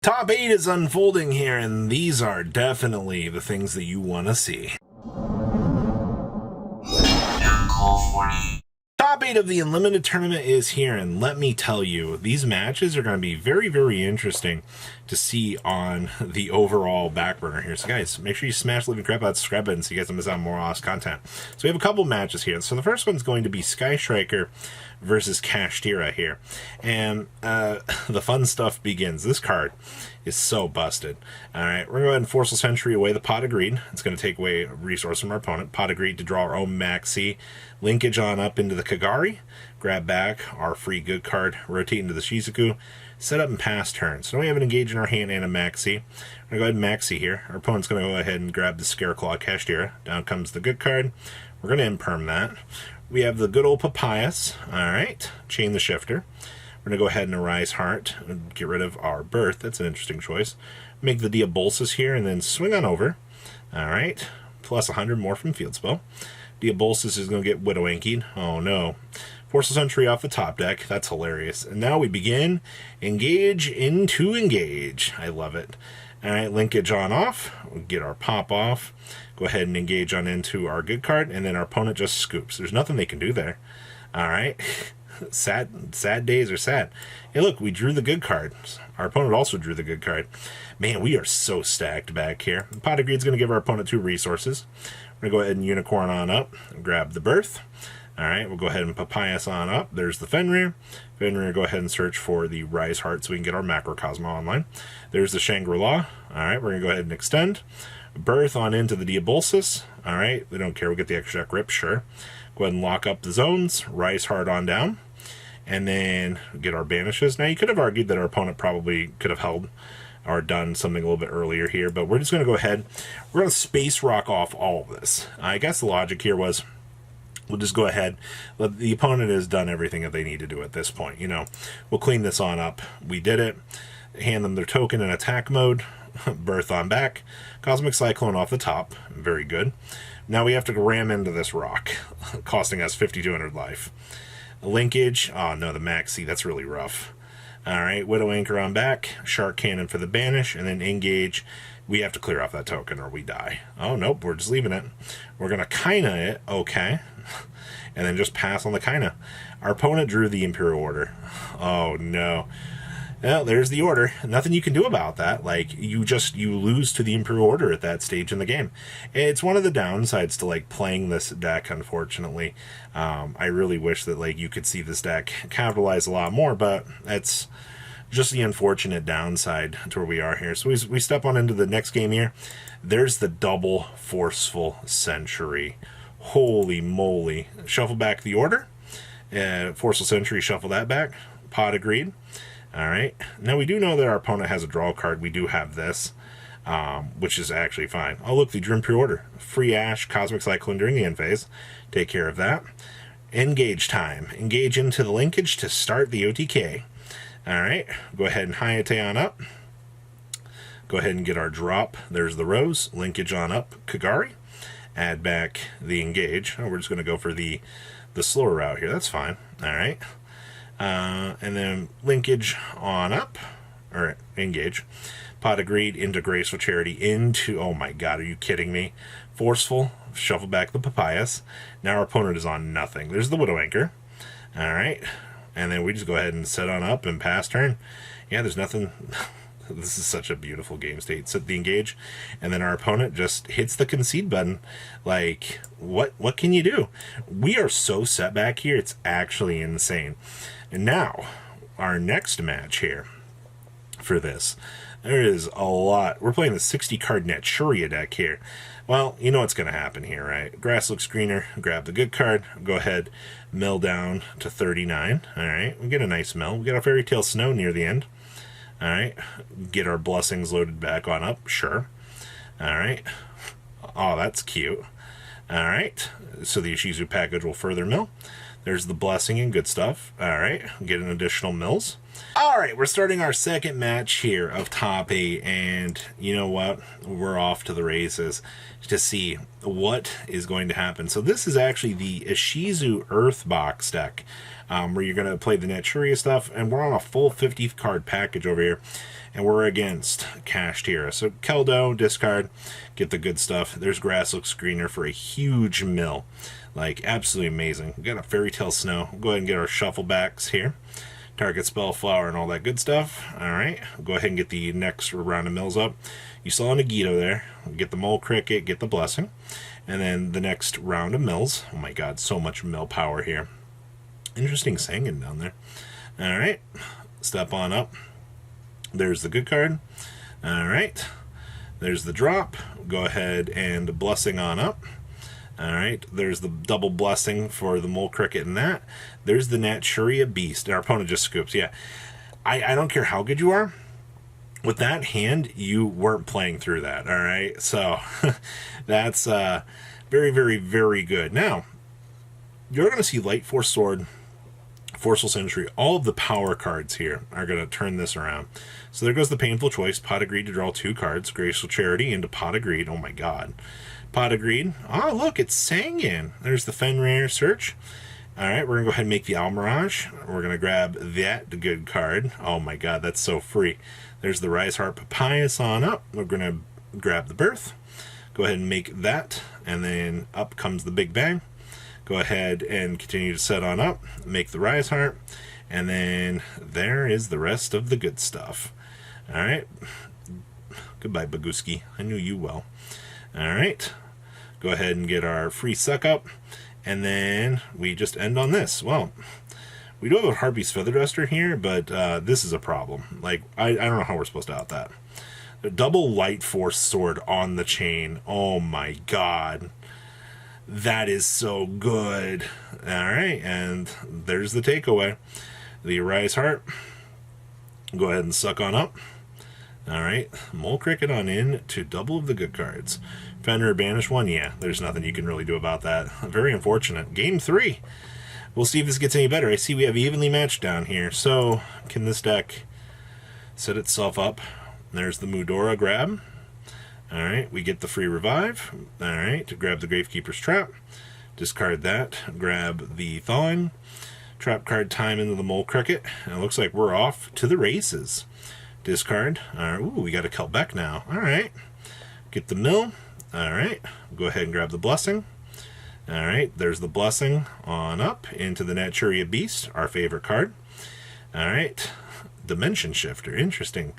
Top 8 is unfolding here, and these are definitely the things that you want to see. Top 8 of the Unlimited Tournament is here, and let me tell you, these matches are going to be very, very interesting to see on the overall back burner here. So guys, make sure you smash the living crap out, subscribe button so you guys don't miss out on more awesome content. So we have a couple matches here. So the first one's going to be Sky Striker versus Kashtira here. And the fun stuff begins. This card is so busted. Alright, we're going to go ahead and Forceful Sentry away the Pot of Greed. It's going to take away a resource from our opponent. Pot of Greed to draw our own Maxi. Linkage on up into the Kagari. Grab back our free good card. Rotate into the Shizuku. Set up and pass turn. So now we have an Engage in our hand and a Maxi. We're going to go ahead and Maxi here. Our opponent's going to go ahead and grab the Scareclaw Kashtira. Down comes the good card. We're going to imperm that. We have the good old Papayas. Alright. Chain the Shifter. We're going to go ahead and Arise Heart and get rid of our Birth. That's an interesting choice. Make the Diabolsis here and then swing on over. Alright. Plus 100 more from Field Spell. Diabolsis is going to get Widow Ankied. Oh no. Forceful Sentry off the top deck. That's hilarious. And now we begin Engage into Engage. I love it. Alright, Linkage on off. We'll get our pop off. Go ahead and engage on into our good card, and then our opponent just scoops. There's nothing they can do there. Alright. Sad days are sad. Hey look, we drew the good card. Our opponent also drew the good card. Man, we are so stacked back here. Pot of Greed's going to give our opponent 2 resources. We're going to go ahead and Unicorn on up. Grab the Birth. Alright, we'll go ahead and Papayas on up. There's the Fenrir. Fenrir, go ahead and search for the Rise Heart so we can get our Macrocosmo online. There's the Shangri-La. Alright, we're going to go ahead and extend. Birth on into the Diabolsis. Alright, we don't care. We'll get the extra grip, sure. Go ahead and lock up the zones. Rise Heart on down. And then get our Banishes. Now, you could have argued that our opponent probably could have held or done something a little bit earlier here, but we're just going to go ahead. We're going to Space Rock off all of this. I guess the logic here was we'll just go ahead. The opponent has done everything that they need to do at this point. You know, we'll clean this on up. We did it. Hand them their token in attack mode. Birth on back. Cosmic Cyclone off the top. Very good. Now we have to ram into this rock, costing us 5,200 life. Linkage. Oh no, the Maxi. That's really rough. Alright, Widow Anchor on back. Shark Cannon for the Banish. And then Engage. We have to clear off that token or we die. Oh, nope. We're just leaving it. We're going to Kaina it. Okay. And then just pass on the Kaina. Our opponent drew the Imperial Order. Oh, no. Well, there's the order. Nothing you can do about that. Like, you lose to the Imperial Order at that stage in the game. It's one of the downsides to, like, playing this deck, unfortunately. I really wish that, like, you could see this deck capitalize a lot more, but it's just the unfortunate downside to where we are here. So we step on into the next game here. There's the double Forceful Sentry. Holy moly. Shuffle back the order. Forceful Sentry, shuffle that back. Pot of Greed. Alright, now we do know that our opponent has a draw card. We do have this, which is actually fine. Oh look, the Dream Pre-Order. Free Ash, Cosmic Cyclone during the end phase. Take care of that. Engage time. Engage into the linkage to start the OTK. Alright, go ahead and Hayate on up. Go ahead and get our drop. There's the Rose. Linkage on up. Kagari. Add back the Engage. Oh, we're just going to go for the slower route here. That's fine. Alright. And then Linkage on up, or Engage. Pot of Greed into Graceful Charity into, oh my god, are you kidding me? Forceful, shuffle back the Papayas. Now our opponent is on nothing. There's the Widow Anchor. Alright, and then we just go ahead and set on up and pass turn. Yeah, there's nothing. This is such a beautiful game state. Set the Engage, and then our opponent just hits the concede button. Like, what can you do? We are so set back here, it's actually insane. And now, our next match here for this. There is a lot. We're playing the 60-card Naturia deck here. Well, you know what's going to happen here, right? Grass looks greener. Grab the good card. Go ahead, mill down to 39. Alright, we get a nice mill. We get our Fairy Tale Snow near the end. Alright, get our Blessings loaded back on up. Sure. Alright. Oh, that's cute. Alright, so the Ishizu package will further mill. There's the blessing and good stuff. All right, get an additional mills. All right, we're starting our second match here of top 8, and you know what? We're off to the races to see what is going to happen. So this is actually the Ishizu Earth Box deck, where you're going to play the Naturia stuff, and we're on a full 50-card package over here, and we're against Kashtira. So Keldo, discard, get the good stuff. There's Grass Looks Greener for a huge mill. Like, absolutely amazing. We got a Fairy Tale Snow. We'll go ahead and get our shuffle backs here. Target Spellflower and all that good stuff. Alright, we'll go ahead and get the next round of mills up. You saw Nagito there. Get the Mole Cricket, get the Blessing. And then the next round of mills. Oh my god, so much mill power here. Interesting Sangan down there. Alright, step on up. There's the good card. Alright, there's the drop. Go ahead and Blessing on up. Alright, there's the double blessing for the Mole Cricket and that. There's the Naturia Beast. And our opponent just scoops. Yeah, I don't care how good you are. With that hand, you weren't playing through that. Alright, so that's very, very, very good. Now, you're going to see Light Force Sword, Forceful Sentry. All of the power cards here are going to turn this around. So there goes the Painful Choice. Pot of Greed to draw 2 cards. Graceful Charity into Pot of Greed. Oh my god. Pot of Greed. Oh, look, it's Sangan. There's the Fenrir Search. Alright, we're going to go ahead and make the Almirage. We're going to grab that good card. Oh my god, that's so free. There's the Rise Heart Papyrus on up. We're going to grab the Birth. Go ahead and make that. And then up comes the Big Bang. Go ahead and continue to set on up. Make the Rise Heart. And then there is the rest of the good stuff. Alright. Goodbye, Baguski. I knew you well. Alright, go ahead and get our free suck up, and then we just end on this. Well, we do have a Harpy's Feather Duster here, but this is a problem. Like, I don't know how we're supposed to out that. The double Light Force Sword on the chain. Oh my god. That is so good. Alright, and there's the takeaway. The Rise Heart. Go ahead and suck on up. Alright, Mole Cricket on in to double of the good cards. Fenrir banish 1, yeah, there's nothing you can really do about that. Very unfortunate. Game 3. We'll see if this gets any better. I see we have evenly matched down here. So, can this deck set itself up? There's the Mudora grab. Alright, we get the free revive. Alright, to grab the Gravekeeper's Trap. Discard that. Grab the Thawing. Trap card time into the Mole Cricket. And it looks like we're off to the races. Discard. Alright, ooh, we got a Kelbeck now. Alright. Get the mill. Alright. Go ahead and grab the blessing. Alright, there's the blessing on up into the Naturia Beast, our favorite card. Alright. Dimension Shifter. Interesting.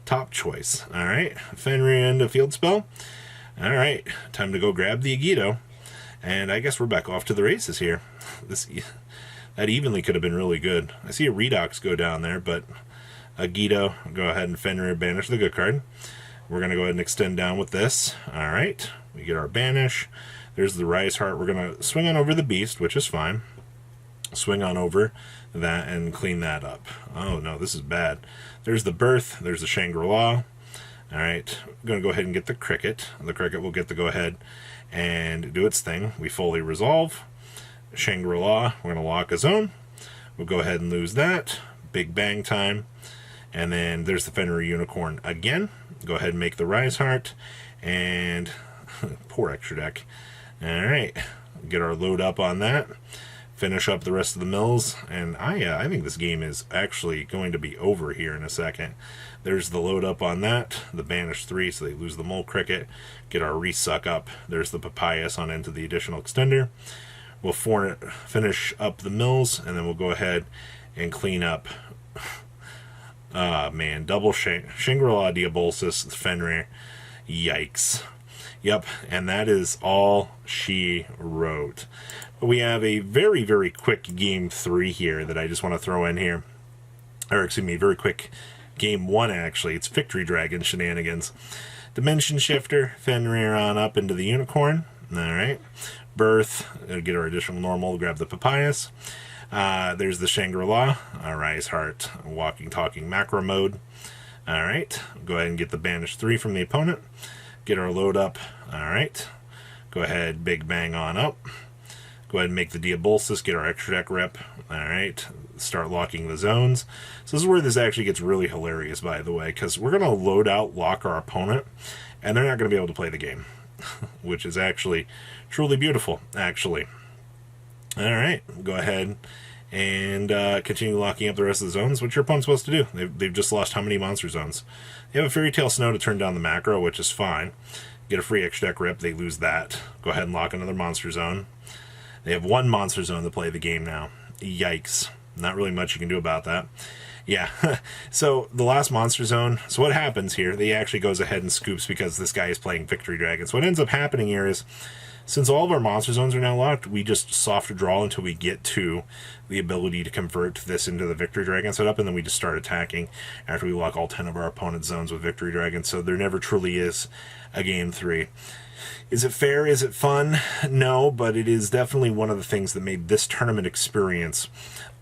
Top choice. Alright. Fenrir into field spell. Alright. Time to go grab the Agito. And I guess we're back off to the races here. That evenly could have been really good. I see a Redox go down there, but Agito, go ahead and Fenrir banish the good card. We're going to go ahead and extend down with this. Alright, we get our banish. There's the Rise Heart. We're going to swing on over the Beast, which is fine. Swing on over that and clean that up. Oh no, this is bad. There's the Birth. There's the Shangri-La. Alright, I'm going to go ahead and get the Cricket. The Cricket will get to go ahead and do its thing. We fully resolve. Shangri-La, we're going to lock a zone. We'll go ahead and lose that. Big Bang time. And then there's the Fenrir Unicorn again. Go ahead and make the Rise Heart. And poor extra deck. Alright. Get our load up on that. Finish up the rest of the mills. And I think this game is actually going to be over here in a second. There's the load up on that. The Banish 3, so they lose the Mole Cricket. Get our Resuck up. There's the Papyrus on into the additional extender. We'll finish up the mills. And then we'll go ahead and clean up. Ah, man. Double Shangri-La Diabolsis, Fenrir. Yikes. Yep, and that is all she wrote. We have a very, very quick Game 3 here that I just want to throw in here. Or, excuse me, very quick Game 1, actually. It's Victory Dragon shenanigans. Dimension Shifter, Fenrir on up into the Unicorn. Alright. Birth, get our additional normal, grab the Papyrus. There's the Shangri-La, Rise Heart, Walking, Talking, Macro Mode. Alright, go ahead and get the Banish 3 from the opponent. Get our load up. Alright, go ahead, Big Bang on up. Go ahead and make the Diabolsis, get our extra deck rip. Alright, start locking the zones. So this is where this actually gets really hilarious, by the way, because we're going to load out, lock our opponent, and they're not going to be able to play the game. Which is actually truly beautiful, actually. Alright, go ahead and continue locking up the rest of the zones. What's your opponent supposed to do? They've just lost how many monster zones? They have a Fairy Tale Snow to turn down the macro, which is fine. Get a free extra deck rip, they lose that. Go ahead and lock another monster zone. They have one monster zone to play the game now. Yikes. Not really much you can do about that. Yeah, so the last monster zone, so what happens here, he actually goes ahead and scoops because this guy is playing Victory Dragon. So what ends up happening here is, since all of our monster zones are now locked, we just soft draw until we get to the ability to convert this into the Victory Dragon setup, and then we just start attacking after we lock all 10 of our opponent's zones with Victory Dragon. So there never truly is a game 3. Is it fair? Is it fun? No, but it is definitely one of the things that made this tournament experience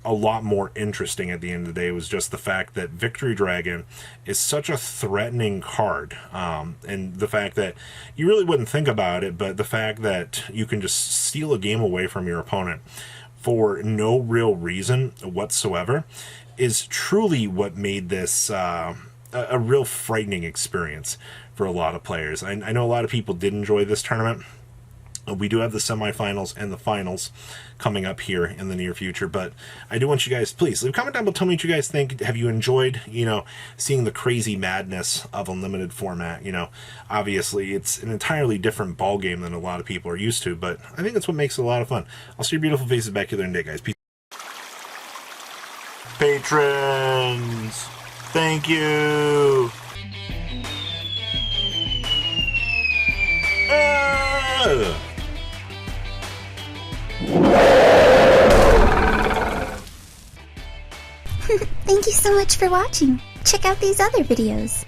a lot more interesting at the end of the day. Was just the fact that Victory Dragon is such a threatening card, and the fact that you really wouldn't think about it, but the fact that you can just steal a game away from your opponent for no real reason whatsoever is truly what made this a real frightening experience for a lot of players. I know a lot of people did enjoy this tournament. We do have the semifinals and the finals coming up here in the near future, but I do want you guys, please leave a comment down below, tell me what you guys think. Have you enjoyed, seeing the crazy madness of Unlimited format? Obviously it's an entirely different ball game than a lot of people are used to, but I think that's what makes it a lot of fun. I'll see your beautiful faces back here in a day, guys. Peace. Patrons, thank you. Thank you so much for watching. Check out these other videos.